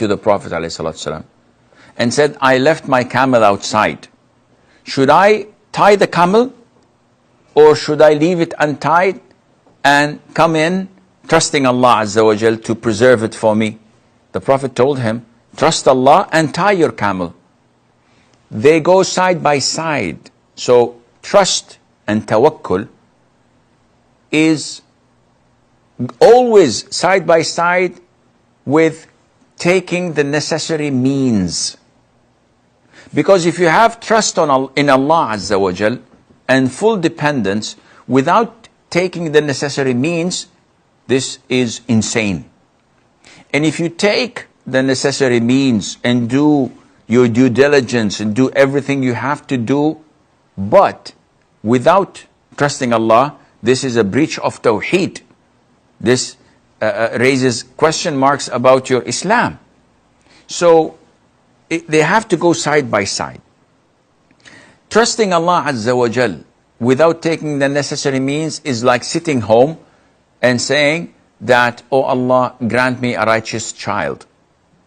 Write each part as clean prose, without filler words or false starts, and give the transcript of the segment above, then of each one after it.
to the Prophet ﷺ and said, I left my camel outside. Should I tie the camel or should I leave it untied and come in trusting Allah Azza wa Jal to preserve it for me? The Prophet told him, trust Allah and tie your camel. They go side by side. So trust and tawakkul is always side by side with taking the necessary means. Because if you have trust in Allah Azza wa Jal and full dependence without taking the necessary means, this is insane. And if you take the necessary means and do your due diligence and do everything you have to do, but without trusting Allah, this is a breach of Tawheed. This raises question marks about your Islam. So they have to go side by side. Trusting Allah Azza wa Jal without taking the necessary means is like sitting home and saying that, oh Allah, grant me a righteous child,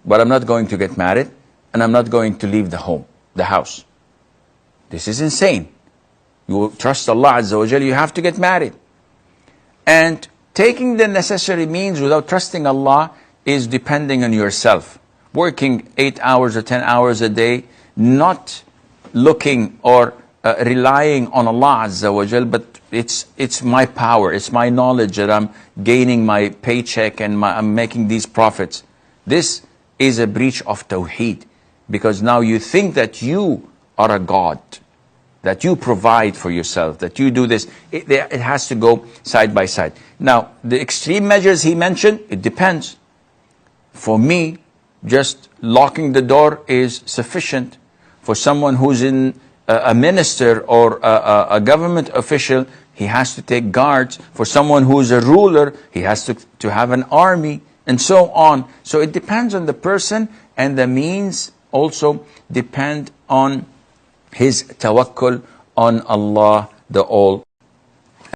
but I'm not going to get married and I'm not going to leave the house. This is insane. You trust Allah Azza wa Jal, you have to get married. And taking the necessary means without trusting Allah is depending on yourself. Working 8 hours or 10 hours a day, not looking or relying on Allah Azza wa Jal, but it's my power, it's my knowledge that I'm gaining my paycheck and I'm making these profits. This is a breach of Tawheed, because now you think that you are a God, that you provide for yourself, that you do this. It has to go side by side. Now, the extreme measures he mentioned, it depends. For me, just locking the door is sufficient. For someone who's in a minister or a government official, he has to take guards. For someone who's a ruler, he has to have an army, and so on. So it depends on the person, and the means also depend on his tawakkul on Allah the All.